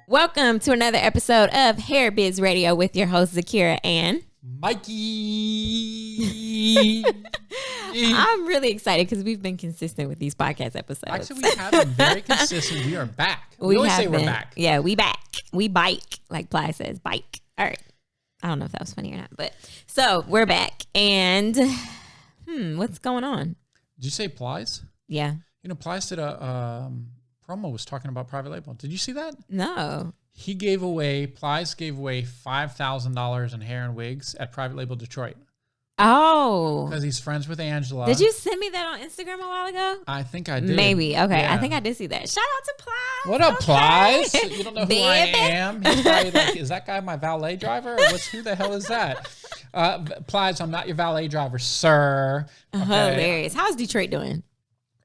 Welcome to another episode of Hair Biz Radio with your host Zakiyrah and Mikey. I'm really excited because we've been consistent with these podcast episodes. Actually, we have been very consistent. We are back. We always say we're back. Yeah, we back. We bike, like Plies says, bike. All right. I don't know if that was funny or not, but so we're back. And what's going on? Did you say Plies? Yeah. You know, Plies did a promo was talking about Private Label. Did you see that? No. Plies gave away $5,000 in hair and wigs at Private Label Detroit. Oh. Because he's friends with Angela. Did you send me that on Instagram a while ago? I think I did. Maybe. Okay. Yeah. I think I did see that. Shout out to Plies. What up, okay. Plies? You don't know who I am? He's probably like, is that guy my valet driver? Who the hell is that? Plies, I'm not your valet driver, sir. Okay. Hilarious. How's Detroit doing?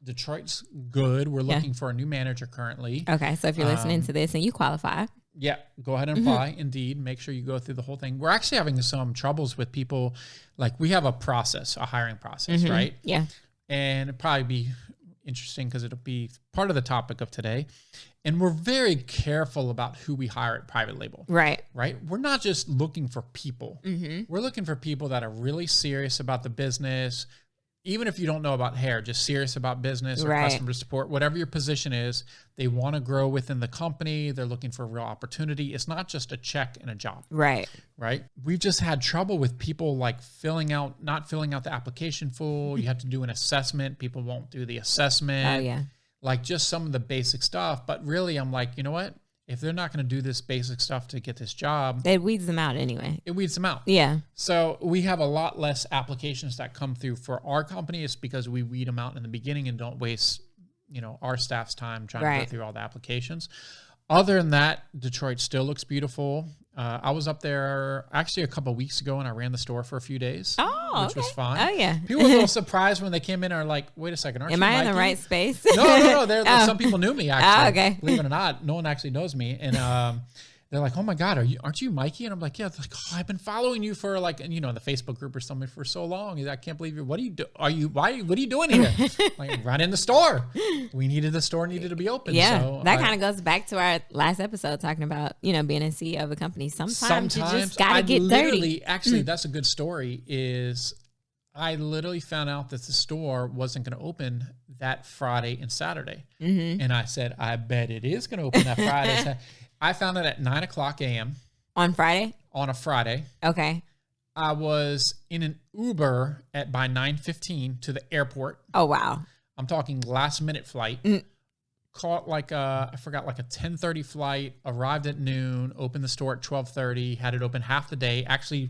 Detroit's good. We're looking for a new manager currently. Okay, so if you're listening to this and you qualify. Yeah, go ahead and apply. Indeed, make sure you go through the whole thing. We're actually having some troubles with people. Like, we have a hiring process, right? Yeah. And it'll probably be interesting because it'll be part of the topic of today. And we're very careful about who we hire at Private Label. Right. We're not just looking for people. We're looking for people that are really serious about the business. Even if you don't know about hair, just serious about business or customer support, whatever your position is, they want to grow within the company. They're looking for a real opportunity. It's not just a check and a job. Right. We've just had trouble with people like not filling out the application full. You have to do an assessment. People won't do the assessment. Oh, yeah. Like just some of the basic stuff. But really, I'm like, you know what? If they're not going to do this basic stuff to get this job, it weeds them out anyway. Yeah. So we have a lot less applications that come through for our company. It's because we weed them out in the beginning and don't waste, our staff's time trying to go through all the applications. Other than that, Detroit still looks beautiful. I was up there actually a couple of weeks ago and I ran the store for a few days, which was fun. Oh, yeah. People were a little surprised when they came in and are like, wait a second, aren't you Mikey? Am I in the right space? No. Some people knew me actually. Oh, okay. Believe it or not, no one actually knows me. And they're like, oh my God, aren't you Mikey? And I'm like, yeah. They're like, oh, I've been following you for like, in the Facebook group or something for so long. I can't believe what are you doing here? Like, run in the store. The store needed to be open. Yeah. So that kind of goes back to our last episode talking about, being a CEO of a company. Sometimes you just got to get dirty. Actually, that's a good story I literally found out that the store wasn't going to open that Friday and Saturday. And I said, I bet it is going to open that Friday. I found it at 9:00 a.m. On Friday? On a Friday. Okay. I was in an Uber by 9:15 to the airport. Oh, wow. I'm talking last minute flight. Caught like a 10:30 flight, arrived at noon, opened the store at 12:30, had it open half the day, actually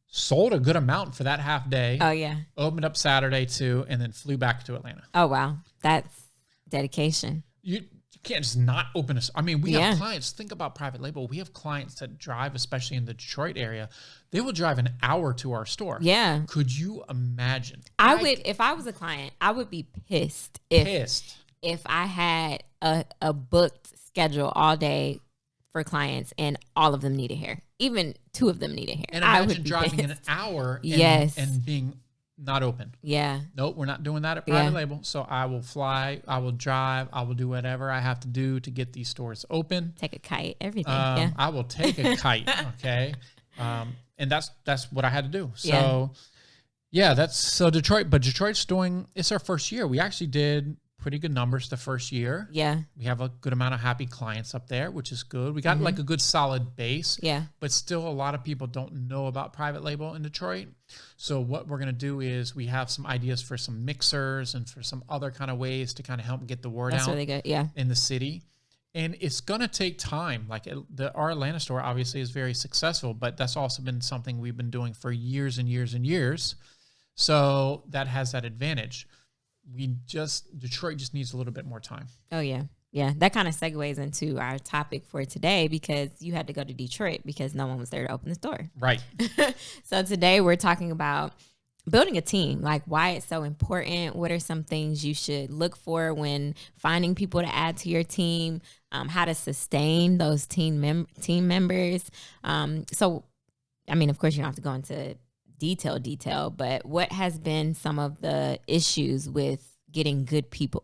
sold a good amount for that half day. Oh, yeah. Opened up Saturday too, and then flew back to Atlanta. Oh, wow. That's dedication. You can't just not open us. I mean, we have clients. Think about Private Label. We have clients that drive, especially in the Detroit area. They will drive an hour to our store. Yeah. Could you imagine? If I was a client, I would be pissed if I had a booked schedule all day for clients and all of them needed hair. Even 2 of them needed hair. And imagine driving in an hour and being not open. Yeah. Nope, we're not doing that at Private Label. So I will fly, I will drive, I will do whatever I have to do to get these stores open. Take a kite, everything. I will take a kite, okay? And that's what I had to do. So Detroit, but Detroit's it's our first year. We actually did pretty good numbers the first year. Yeah. We have a good amount of happy clients up there, which is good. We got like a good solid base. Yeah. But still a lot of people don't know about Private Label in Detroit. So what we're going to do is we have some ideas for some mixers and for some other kind of ways to kind of help get the word out. That's really good. Yeah. In the city. And it's going to take time. Like our Atlanta store obviously is very successful, but that's also been something we've been doing for years and years and years. So that has that advantage. Detroit just needs a little bit more time. Oh, yeah. Yeah. That kind of segues into our topic for today because you had to go to Detroit because no one was there to open the store. Right. So today we're talking about building a team, like why it's so important. What are some things you should look for when finding people to add to your team? How to sustain those team members. So, I mean, of course, you don't have to go into detail, but what has been some of the issues with getting good people?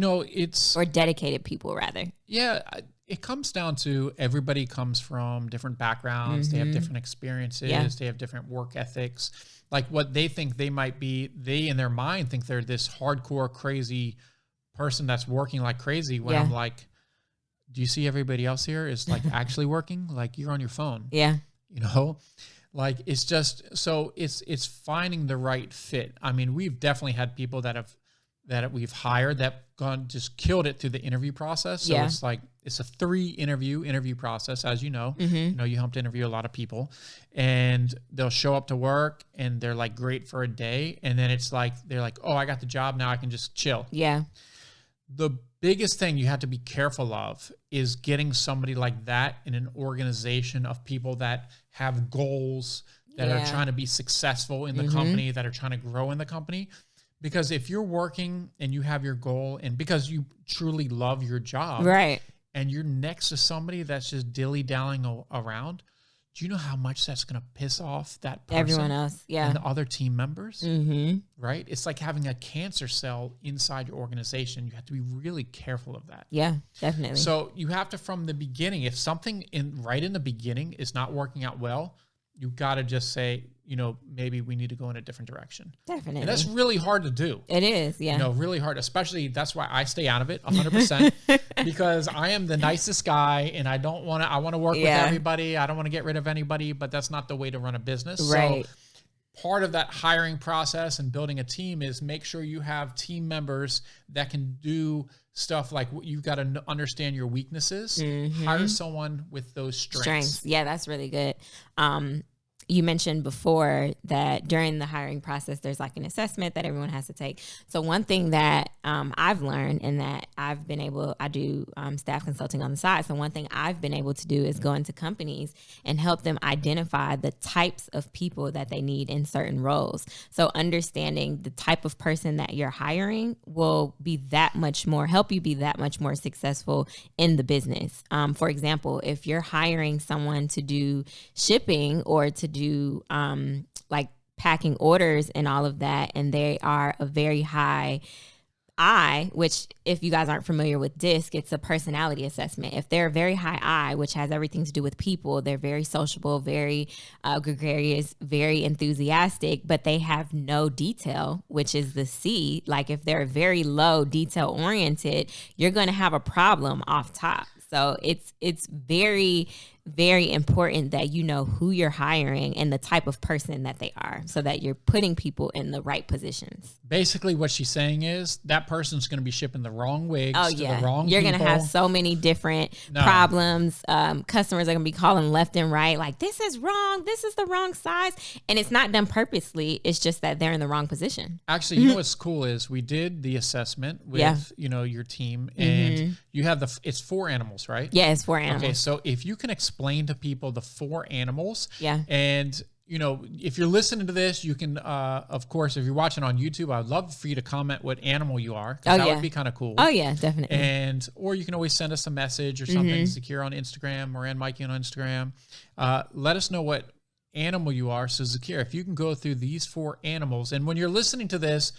Or dedicated people, rather. Yeah, it comes down to everybody comes from different backgrounds. They have different experiences. They have different work ethics. Like what they think they might be, they in their mind think they're this hardcore, crazy person that's working like crazy. When I'm like, do you see everybody else here is like actually working? Like you're on your phone. Yeah. You know, like it's just, so it's finding the right fit. I mean, we've definitely had people that we've hired that just killed it through the interview process. So it's like, it's a 3 interview process, as you know. You know, you have to interview a lot of people, and they'll show up to work and they're like great for a day. And then it's like, they're like, oh, I got the job. Now I can just chill. Yeah. The biggest thing you have to be careful of is getting somebody like that in an organization of people that have goals, that are trying to be successful in the company, that are trying to grow in the company. Because if you're working and you have your goal, and because you truly love your job, right, and you're next to somebody that's just dilly-dallying around, do you know how much that's going to piss off that person? Everyone else, and the other team members, right? It's like having a cancer cell inside your organization. You have to be really careful of that. Yeah, definitely. So you have to, from the beginning, if something right in the beginning is not working out well, you got to just say, you know, maybe we need to go in a different direction. Definitely. And that's really hard to do. It is, yeah. You know, really hard, especially that's why I stay out of it 100% because I am the nicest guy and I want to work with everybody. I don't want to get rid of anybody, but that's not the way to run a business. Right. So part of that hiring process and building a team is make sure you have team members that can do stuff like you've got to understand your weaknesses. Hire someone with those strengths. Yeah, that's really good. You mentioned before that during the hiring process, there's like an assessment that everyone has to take. So one thing that I've learned and that I do staff consulting on the side. So one thing I've been able to do is go into companies and help them identify the types of people that they need in certain roles. So understanding the type of person that you're hiring will help you be that much more successful in the business. For example, if you're hiring someone to do shipping or to do like packing orders and all of that, and they are a very high I, which if you guys aren't familiar with DISC, it's a personality assessment. If they're a very high I, which has everything to do with people, they're very sociable, very gregarious, very enthusiastic, but they have no detail, which is the C. Like if they're very low detail oriented, you're going to have a problem off top. So it's very, very important that you know who you're hiring and the type of person that they are so that you're putting people in the right positions. Basically what she's saying is that person's going to be shipping the wrong wigs to the wrong You're going to have so many different problems. Customers are going to be calling left and right like, this is wrong. This is the wrong size. And it's not done purposely. It's just that they're in the wrong position. Actually, you know what's cool is we did the assessment with, your team and you have it's 4 animals, right? Yeah, it's 4 animals. Okay, so if you can explain to people the 4 animals. Yeah. And, if you're listening to this, you can, of course, if you're watching on YouTube, I'd love for you to comment what animal you are. That would be kind of cool. Oh, yeah, definitely. Or you can always send us a message or something, Zakiyrah on Instagram or Mikey on Instagram. Let us know what animal you are. So, Zakiyrah, if you can go through these 4 animals, and when you're listening to this,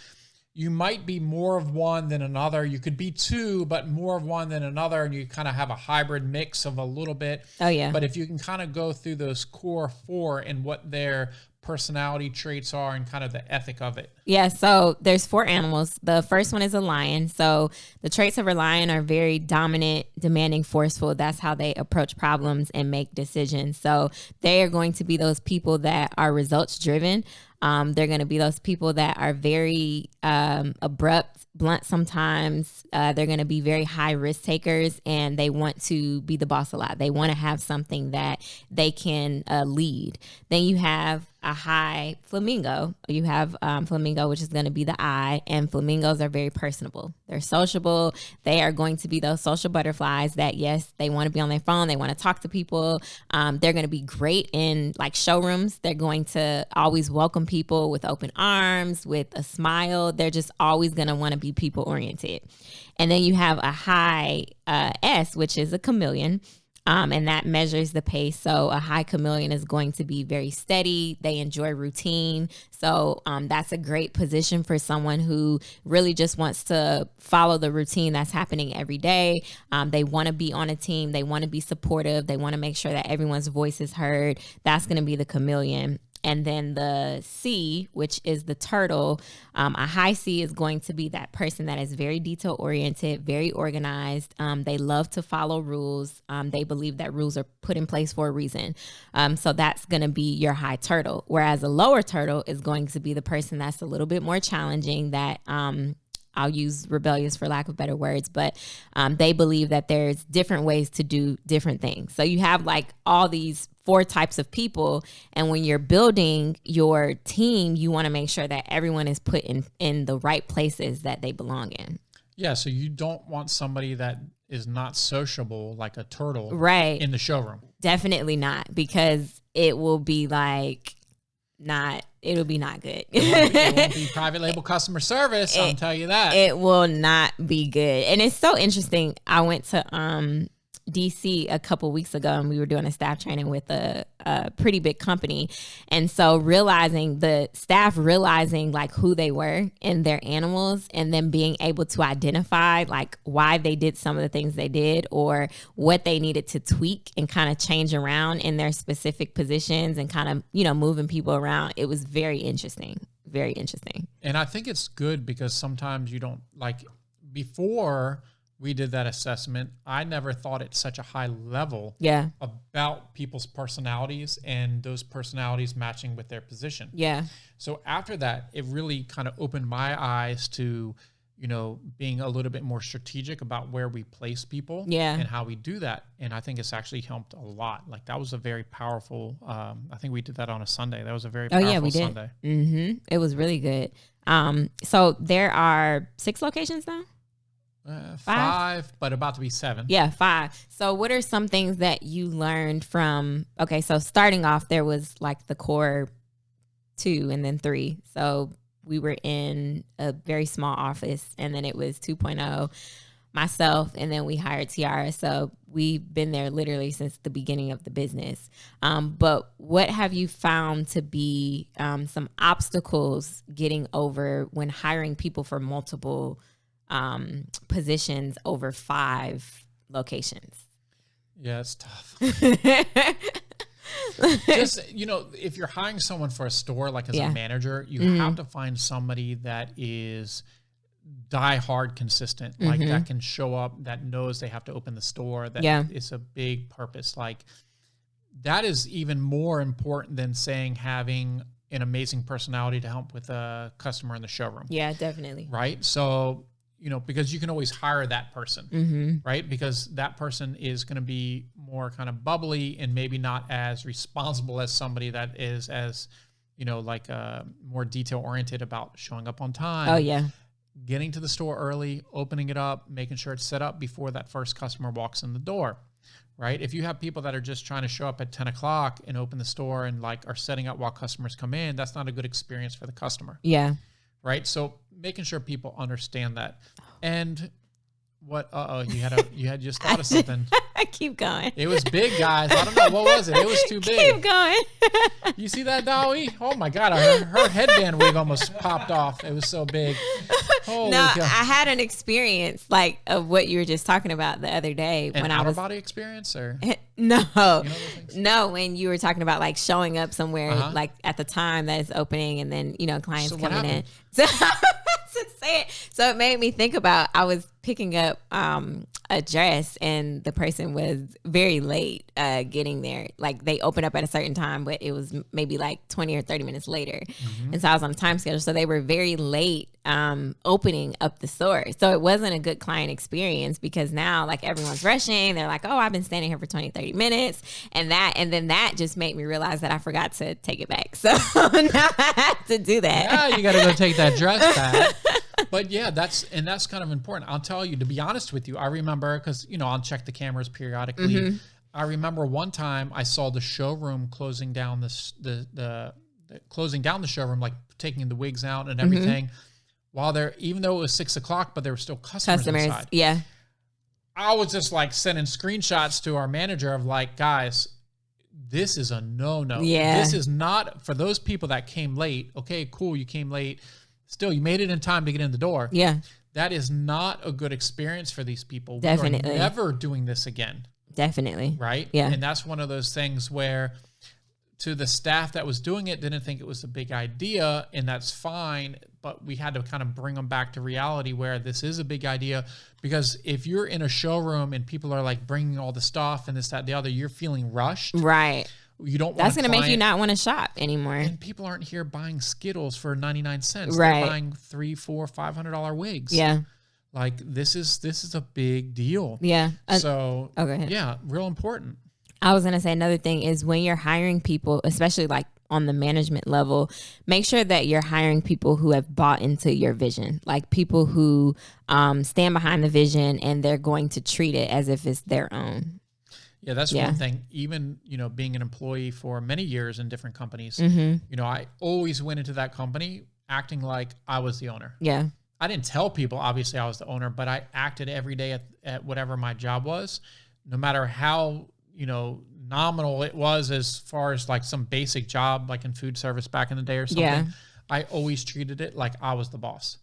you might be more of one than another. You could be 2, but more of one than another, and you kind of have a hybrid mix of a little bit. Oh, yeah. But if you can kind of go through those core 4 and what their personality traits are and kind of the ethic of it. Yeah, so there's 4 animals. The first one is a lion. So the traits of a lion are very dominant, demanding, forceful. That's how they approach problems and make decisions. So they are going to be those people that are results driven. They're going to be those people that are very abrupt, blunt sometimes. They're going to be very high risk takers, and they want to be the boss a lot. They want to have something that they can lead. Then you have a high flamingo. You have flamingo, which is going to be the I, and flamingos are very personable. They're sociable. They are going to be those social butterflies that, yes, they want to be on their phone. They want to talk to people. They're going to be great in like showrooms. They're going to always welcome people with open arms, with a smile. They're just always going to want to be people oriented. And then you have a high S, which is a chameleon. And that measures the pace. So a high chameleon is going to be very steady. They enjoy routine. So that's a great position for someone who really just wants to follow the routine that's happening every day. They want to be on a team. They want to be supportive. They want to make sure that everyone's voice is heard. That's going to be the chameleon. And then the C, which is the turtle, a high C is going to be that person that is very detail oriented, very organized. They love to follow rules. They believe that rules are put in place for a reason. So that's going to be your high turtle. Whereas a lower turtle is going to be the person that's a little bit more challenging, that I'll use rebellious for lack of better words, but they believe that there's different ways to do different things. So you have like all these 4 types of people. And when you're building your team, you want to make sure that everyone is put in the right places that they belong in. Yeah. So you don't want somebody that is not sociable, like a turtle, right, in the showroom. Definitely not, because it will be like it'll be not good. It won't be private label customer service. I'll tell you that. It will not be good. And it's so interesting. I went to DC a couple weeks ago, and we were doing a staff training with a pretty big company. And so the staff realizing like who they were and their animals, and then being able to identify like why they did some of the things they did, or what they needed to tweak and kind of change around in their specific positions, and kind of, moving people around. It was very interesting. Very interesting. And I think it's good because sometimes you don't, like, before we did that assessment, I never thought at such a high level about people's personalities and those personalities matching with their position. Yeah. So after that, it really kind of opened my eyes to, being a little bit more strategic about where we place people and how we do that. And I think it's actually helped a lot. Like, that was a very powerful, I think we did that on a Sunday. That was a very powerful Sunday. Mm-hmm. It was really good. So there are 6 locations now? 5, but about to be 7. Yeah, 5. So what are some things that you learned from, so starting off, there was like the core 2 and then 3. So we were in a very small office, and then it was 2.0, myself, and then we hired Tiara. So we've been there literally since the beginning of the business. But what have you found to be some obstacles getting over when hiring people for multiple positions over 5 locations? Yeah, it's tough. Just, if you're hiring someone for a store, like as a manager, you have to find somebody that is die hard consistent, like that can show up, that knows they have to open the store, that it's a big purpose. Like, that is even more important than having an amazing personality to help with a customer in the showroom. Yeah, definitely. Right. So, because you can always hire that person, right? Because that person is going to be more kind of bubbly and maybe not as responsible as somebody that is as, more detail oriented about showing up on time. Oh, yeah. Getting to the store early, opening it up, making sure it's set up before that first customer walks in the door, right? If you have people that are just trying to show up at 10 o'clock and open the store and are setting up while customers come in, that's not a good experience for the customer. Yeah. Right. So making sure people understand that. And what, you had just thought of something. Keep going. It was big, guys. I don't know. What was it? It was too big. Keep going. You see that, Dolly? Oh my God. Her headband wig almost popped off. It was so big. Holy God. I had an experience of what you were just talking about the other day. When I was body experience, or no, when you were talking about showing up somewhere, at the time that it's opening, and then, clients coming in. So it made me think about, I was picking up a dress, and the person was very late getting there. They opened up at a certain time, but it was maybe 20 or 30 minutes later. And so I was on a time schedule. So they were very late opening up the store. So it wasn't a good client experience, because now everyone's rushing. They're like, oh, I've been standing here for 20, 30 minutes. And then that just made me realize that I forgot to take it back. So now I have to do that. Yeah, you got to go take that dress back. But yeah, that's kind of important. I'll tell you, to be honest with you, I remember, because, I'll check the cameras periodically. I remember one time I saw the showroom closing down closing down the showroom, taking the wigs out and everything, while even though it was 6 o'clock, but there were still customers inside. Yeah. I was just like sending screenshots to our manager of like, guys, this is a no-no. Yeah. This is not for those people that came late. Okay, cool. You came late. Still, you made it in time to get in the door. Yeah. That is not a good experience for these people. Definitely. We are never doing this again. Definitely. Right? Yeah. And that's one of those things where to the staff that was doing it, didn't think it was a big idea, and that's fine. But we had to kind of bring them back to reality where this is a big idea, because if you're in a showroom and people are like bringing all the stuff and this, that, the other, you're feeling rushed. Right. You don't want that's going to make you not want to shop anymore. And people aren't here buying Skittles for 99 cents. Right. They're buying $300, $400, $500 wigs. Yeah. Like this is a big deal. Yeah. So okay. Yeah, real important. I was going to say another thing is when you're hiring people, especially like on the management level, make sure that you're hiring people who have bought into your vision, like people who stand behind the vision and they're going to treat it as if it's their own. Yeah, that's one thing. Even, being an employee for many years in different companies, I always went into that company acting like I was the owner. Yeah. I didn't tell people, obviously, I was the owner, but I acted every day at whatever my job was, no matter how, nominal it was as far as like some basic job, like in food service back in the day or something. Yeah. I always treated it like I was the boss.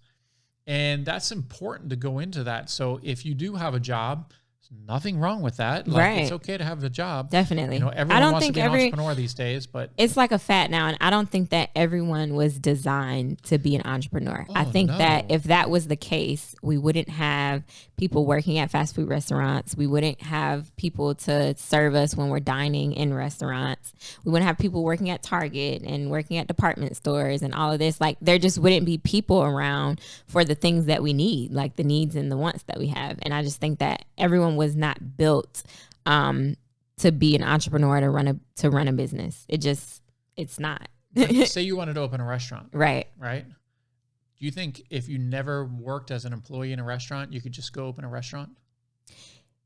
And that's important to go into that. So if you do have a job, there's nothing wrong with that. Like, right. It's okay to have a job. Definitely. Everyone wants to be an entrepreneur these days, but it's like a fad now. And I don't think that everyone was designed to be an entrepreneur. I think that if that was the case, we wouldn't have people working at fast food restaurants. We wouldn't have people to serve us when we're dining in restaurants. We wouldn't have people working at Target and working at department stores and all of this. Like there just wouldn't be people around for the things that we need, like the needs and the wants that we have. And I just think that everyone was not built to be an entrepreneur, to run a business. It's not. Say you wanted to open a restaurant. Right. Do you think if you never worked as an employee in a restaurant, you could just go open a restaurant?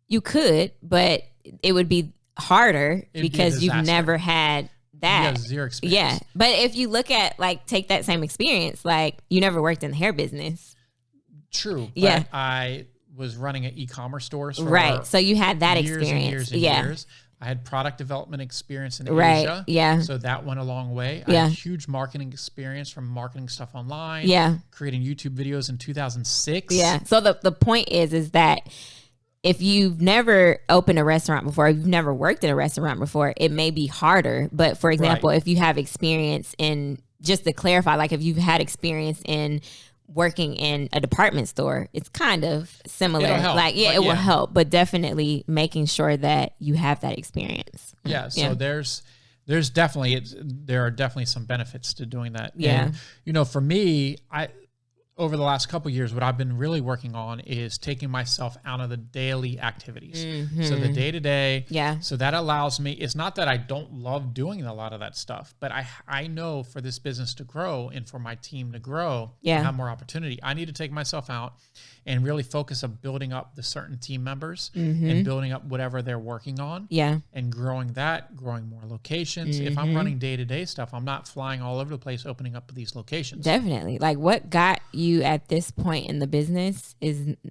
You could, but it would be harder because you've never had that. You have zero experience. Yeah. But if you look at take that same experience, like you never worked in the hair business. True. But yeah. I was running an e-commerce store. Right. So you had that years experience. And years. I had product development experience in Asia. Yeah. So that went a long way. I had huge marketing experience from marketing stuff online. Yeah. Creating YouTube videos in 2006. Yeah. So the point is that if you've never opened a restaurant before, if you've never worked in a restaurant before, it may be harder. But for example, if you have experience in, just to clarify, like if you've had experience in working in a department store, it's kind of similar. It will help, but definitely making sure that you have that experience. Yeah. So there are definitely some benefits to doing that. Yeah. And, for me, over the last couple of years, what I've been really working on is taking myself out of the daily activities. Mm-hmm. So the day-to-day. Yeah. So that allows me, it's not that I don't love doing a lot of that stuff, but I know for this business to grow and for my team to grow and have more opportunity, I need to take myself out and really focus on building up the certain team members and building up whatever they're working on. Yeah. And growing more locations. If I'm running day-to-day stuff, I'm not flying all over the place opening up these locations. Definitely. Like what got you at this point in the business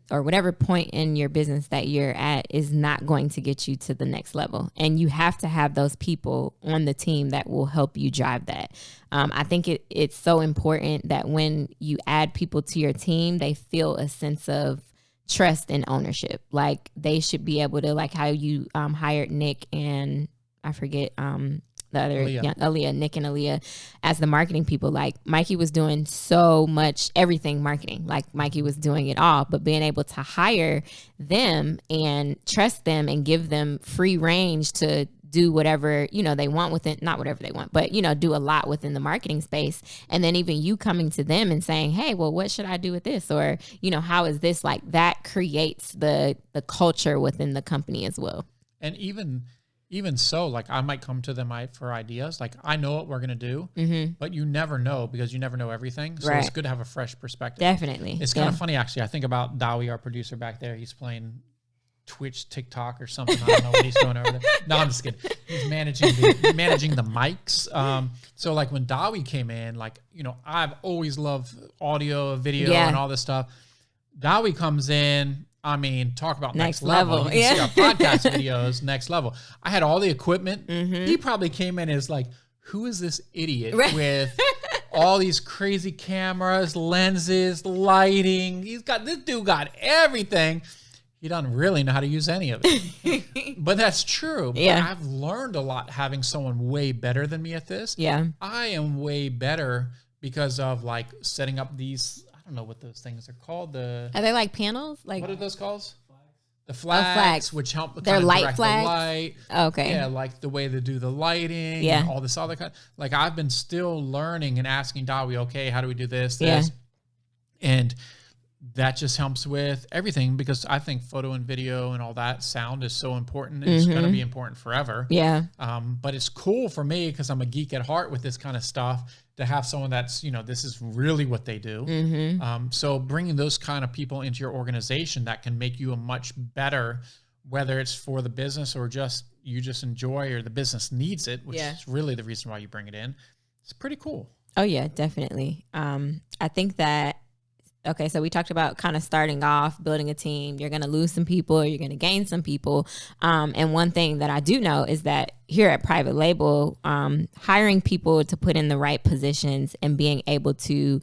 or whatever point in your business that you're at is not going to get you to the next level. And you have to have those people on the team that will help you drive that. I think it's so important that when you add people to your team, they feel a sense of trust and ownership. Like they should be able to, like how you hired Nick and I forget the other Aaliyah, Nick and Aaliyah as the marketing people. Like Mikey was doing so much, everything marketing. Like Mikey was doing it all, but being able to hire them and trust them and give them free range to do whatever, they want within, not whatever they want, but, do a lot within the marketing space. And then even you coming to them and saying, hey, well, what should I do with this? Or, how is this? Like that creates the culture within the company as well. And even so, like I might come to them for ideas. Like I know what we're going to do, but you never know because you never know everything. So it's good to have a fresh perspective. Definitely. It's kind of funny, actually. I think about Dawi, our producer back there. He's playing Twitch, TikTok or something. I don't know what he's doing over there. No, I'm just kidding. He's managing the mics. So like when Dawi came in, I've always loved audio, video and all this stuff. Dawi comes in, I mean, talk about next next level. You can see our podcast videos, next level. I had all the equipment. He probably came in as like, who is this idiot with all these crazy cameras, lenses, lighting? This dude got everything. He doesn't really know how to use any of it. But that's true. But I've learned a lot having someone way better than me at this. Yeah. I am way better because of like setting up these, I don't know what those things are called. Are they like panels? Like, what are those called? The flags, which help. They're light flags. The light. Okay. Yeah, like the way they do the lighting. Yeah. And all this other kind. Like I've been still learning and asking Dawi, okay, how do we do this? Yeah. And that just helps with everything, because I think photo and video and all that sound is so important. It's going to be important forever. Yeah. But it's cool for me, because I'm a geek at heart with this kind of stuff, to have someone that's, this is really what they do. So bringing those kind of people into your organization that can make you a much better, whether it's for the business or just you just enjoy or the business needs it, which is really the reason why you bring it in. It's pretty cool. Oh yeah, definitely. I think that, okay, so we talked about kind of starting off, building a team. You're going to lose some people, you're going to gain some people. And one thing that I do know is that here at Private Label, hiring people to put in the right positions and being able to,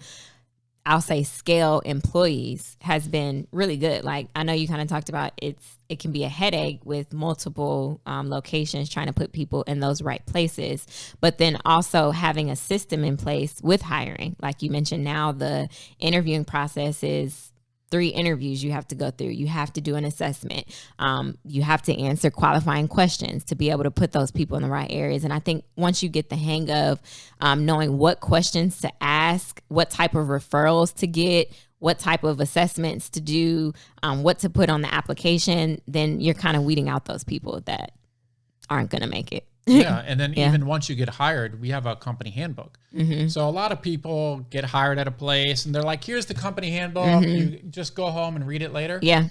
I'll say, scale employees has been really good. Like, I know you kind of talked about it can be a headache with multiple locations trying to put people in those right places, but then also having a system in place with hiring. Like you mentioned, now the interviewing process is 3 interviews you have to go through. You have to do an assessment. You have to answer qualifying questions to be able to put those people in the right areas. And I think once you get the hang of knowing what questions to ask, what type of referrals to get, what type of assessments to do, what to put on the application, then you're kind of weeding out those people that aren't going to make it. Yeah. And then even once you get hired, we have a company handbook. So a lot of people get hired at a place and they're like, here's the company handbook. You just go home and read it later. Yeah.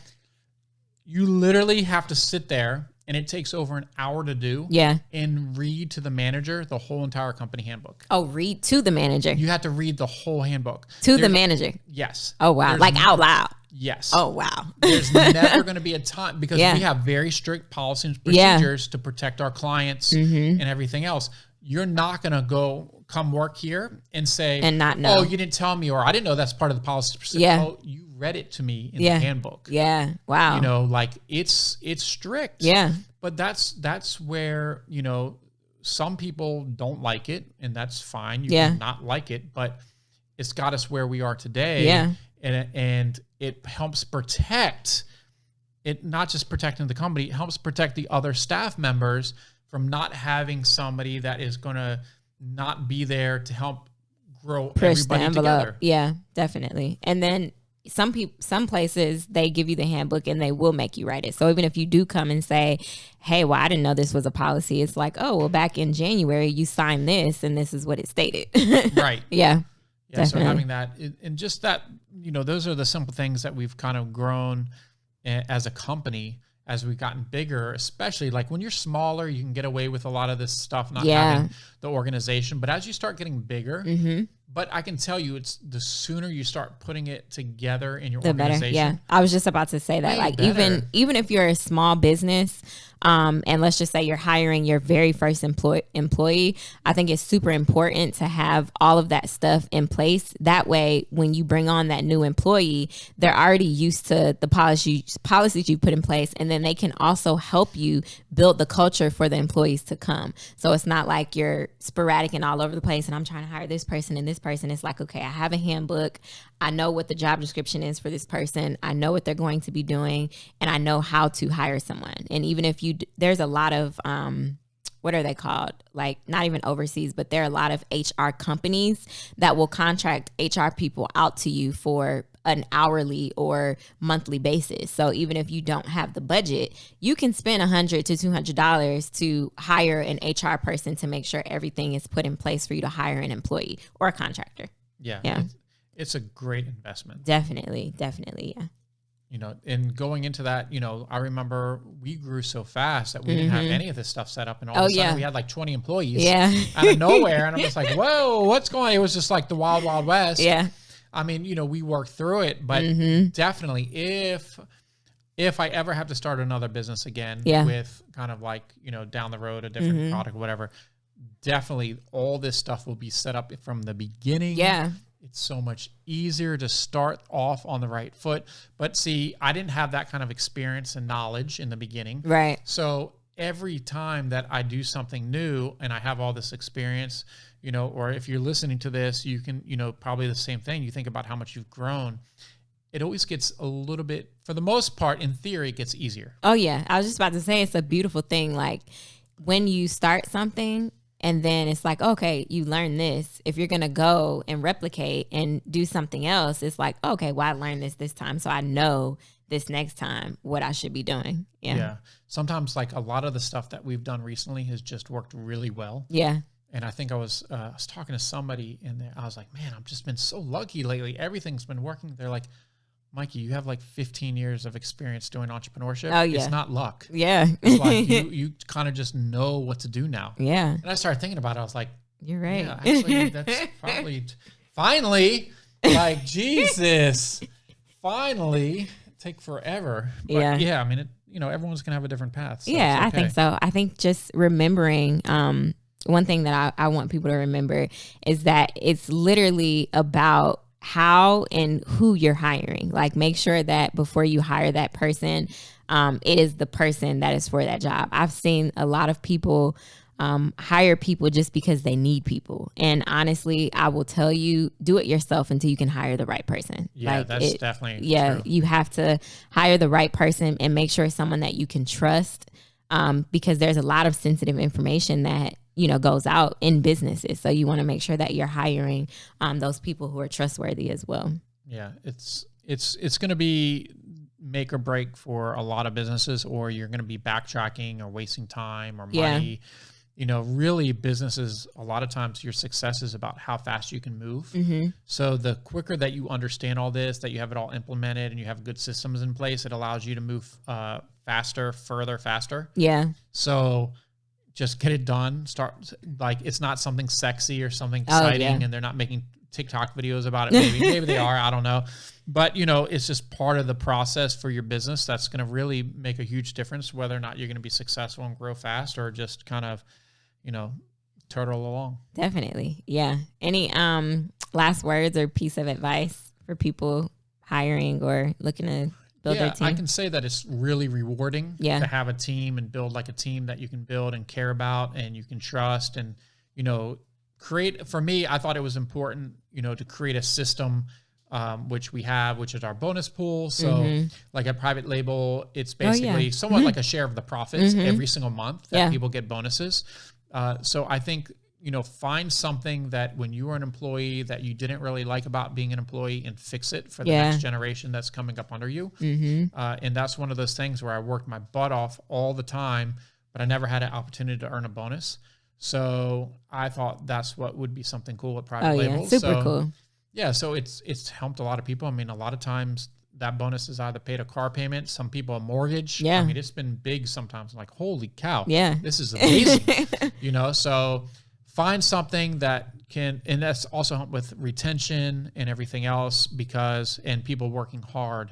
You literally have to sit there, and it takes over an hour to do. Yeah. And read to the manager the whole entire company handbook. Oh, read to the manager. You have to read the whole handbook. The manager. Yes. Oh, wow. Like out loud. Yes. Oh, wow. There's never going to be a time, because we have very strict policies and procedures to protect our clients and everything else. You're not going to come work here and say, and not know. Oh, you didn't tell me, or I didn't know that's part of the policy. Yeah. Oh, you read it to me in the handbook. Yeah. Wow. Like it's strict. Yeah. But that's where, some people don't like it, and that's fine. You can not like it, but it's got us where we are today. Yeah. And it helps protect it, not just protecting the company, it helps protect the other staff members from not having somebody that is going to not be there to help grow everybody together. Yeah, definitely. And then some places, they give you the handbook and they will make you write it. So even if you do come and say, hey, well, I didn't know this was a policy, it's like, oh, well, back in January, you signed this and this is what it stated. Right. Yeah. Yeah. Definitely. So having that, and just that, those are the simple things that we've kind of grown as a company as we've gotten bigger, especially like when you're smaller, you can get away with a lot of this stuff, not having the organization. But as you start getting bigger, but I can tell you, it's the sooner you start putting it together in your organization. Better. Yeah. I was just about to say that, like even if you're a small business, and let's just say you're hiring your very first employee, I think it's super important to have all of that stuff in place. That way, when you bring on that new employee, they're already used to the policies you put in place, and then they can also help you build the culture for the employees to come. So it's not like you're sporadic and all over the place, and I'm trying to hire this person and this person. It's like, okay, I have a handbook. I know what the job description is for this person. I know what they're going to be doing, and I know how to hire someone. And even if there's a lot of, what are they called? Like, not even overseas, but there are a lot of HR companies that will contract HR people out to you for an hourly or monthly basis. So even if you don't have the budget, you can spend $100 to $200 to hire an HR person to make sure everything is put in place for you to hire an employee or a contractor. Yeah. Yeah. It's a great investment. Definitely. Yeah. And going into that, I remember we grew so fast that we didn't have any of this stuff set up, and all of a sudden we had like 20 employees out of nowhere. And I'm just like, whoa, what's going on? It was just like the wild, wild west. Yeah. I mean, we worked through it, but definitely if if I ever have to start another business again with kind of like, down the road, a different product or whatever, definitely all this stuff will be set up from the beginning. Yeah. It's so much easier to start off on the right foot. But see, I didn't have that kind of experience and knowledge in the beginning. Right. So every time that I do something new and I have all this experience, or if you're listening to this, you can, probably the same thing. You think about how much you've grown. It always gets a little bit, for the most part, in theory, it gets easier. Oh, yeah. I was just about to say, it's a beautiful thing. Like when you start something, and then it's like, okay, you learn this. If you're going to go and replicate and do something else, it's like, okay, well, I learned this time. So I know this next time what I should be doing. Yeah. Sometimes like a lot of the stuff that we've done recently has just worked really well. Yeah. And I think I was talking to somebody in there. I was like, man, I've just been so lucky lately. Everything's been working. They're like, Mikey, you have like 15 years of experience doing entrepreneurship. Oh, yeah. It's not luck. Yeah. It's like you kind of just know what to do now. Yeah. And I started thinking about it. I was like, you're right. Yeah, actually, that's probably finally, like, Jesus, finally, take forever. But yeah, I mean, everyone's going to have a different path. So yeah, I think so. I think just remembering, one thing that I want people to remember is that it's literally about how and who you're hiring. Like, make sure that before you hire that person, it is the person that is for that job. I've seen a lot of people hire people just because they need people. And honestly, I will tell you, do it yourself until you can hire the right person. Yeah, like that's definitely true. You have to hire the right person and make sure it's someone that you can trust, because there's a lot of sensitive information that goes out in businesses. So you want to make sure that you're hiring those people who are trustworthy as well. Yeah, it's going to be make or break for a lot of businesses, or you're going to be backtracking or wasting time or money. Really businesses, a lot of times your success is about how fast you can move. Mm-hmm. So the quicker that you understand all this, that you have it all implemented and you have good systems in place, it allows you to move faster. Yeah. So just get it done. Start, like, it's not something sexy or something exciting, and they're not making TikTok videos about it. Maybe they are, I don't know. But, it's just part of the process for your business that's going to really make a huge difference whether or not you're going to be successful and grow fast, or just kind of, turtle along. Definitely. Yeah. Any last words or piece of advice for people hiring or looking to build their team? I can say that it's really rewarding to have a team and build like a team that you can build and care about and you can trust, and, create. For me, I thought it was important, to create a system, which we have, which is our bonus pool. So like at Private Label, it's basically somewhat like a share of the profits every single month that people get bonuses. So I think, find something that when you were an employee that you didn't really like about being an employee, and fix it for the next generation that's coming up under you. And that's one of those things where I worked my butt off all the time, but I never had an opportunity to earn a bonus. So I thought that's what would be something cool at Private Label. Super cool. Yeah, so it's helped a lot of people. I mean, a lot of times that bonus is either paid a car payment, some people a mortgage. Yeah. I mean, it's been big sometimes. I'm like, holy cow. Yeah. This is amazing. So find something that can, and that's also help with retention and everything else, and people working hard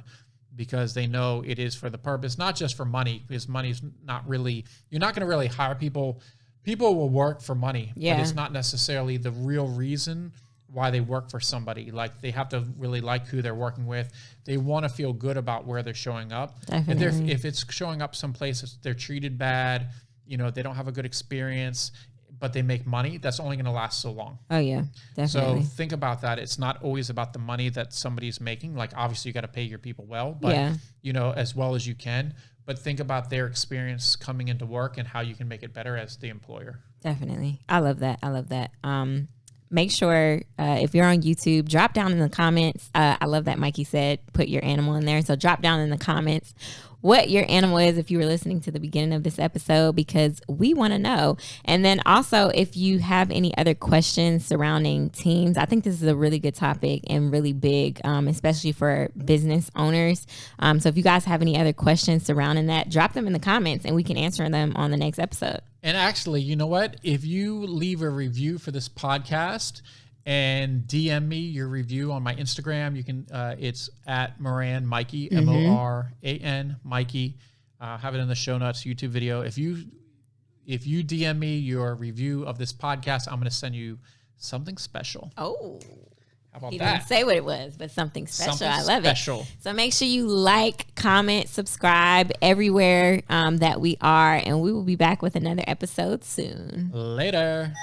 because they know it is for the purpose, not just for money, because money's not really, you're not going to really hire people. People will work for money, but it's not necessarily the real reason why they work for somebody. Like, they have to really like who they're working with. They want to feel good about where they're showing up. Definitely. And if it's showing up someplace they're treated bad, they don't have a good experience, but they make money, that's only going to last so long. Oh yeah, definitely. So think about that. It's not always about the money that somebody's making. Like, obviously you got to pay your people well, but as well as you can, but think about their experience coming into work and how you can make it better as the employer. Definitely. I love that. Make sure if you're on YouTube, drop down in the comments. I love that Mikey said, put your animal in there. So drop down in the comments what your animal is if you were listening to the beginning of this episode, because we want to know. And then also, if you have any other questions surrounding teams, I think this is a really good topic and really big, especially for business owners. So if you guys have any other questions surrounding that, drop them in the comments and we can answer them on the next episode. And actually, you know what? If you leave a review for this podcast, and DM me your review on my Instagram. You can, it's at Moran Mikey, Moran Mikey. Have it in the show notes, YouTube video. If you DM me your review of this podcast, I'm going to send you something special. Oh, how about he that? didn't say what it was, but something special. I love special. it. So make sure you like, comment, subscribe everywhere that we are, and we will be back with another episode soon. Later.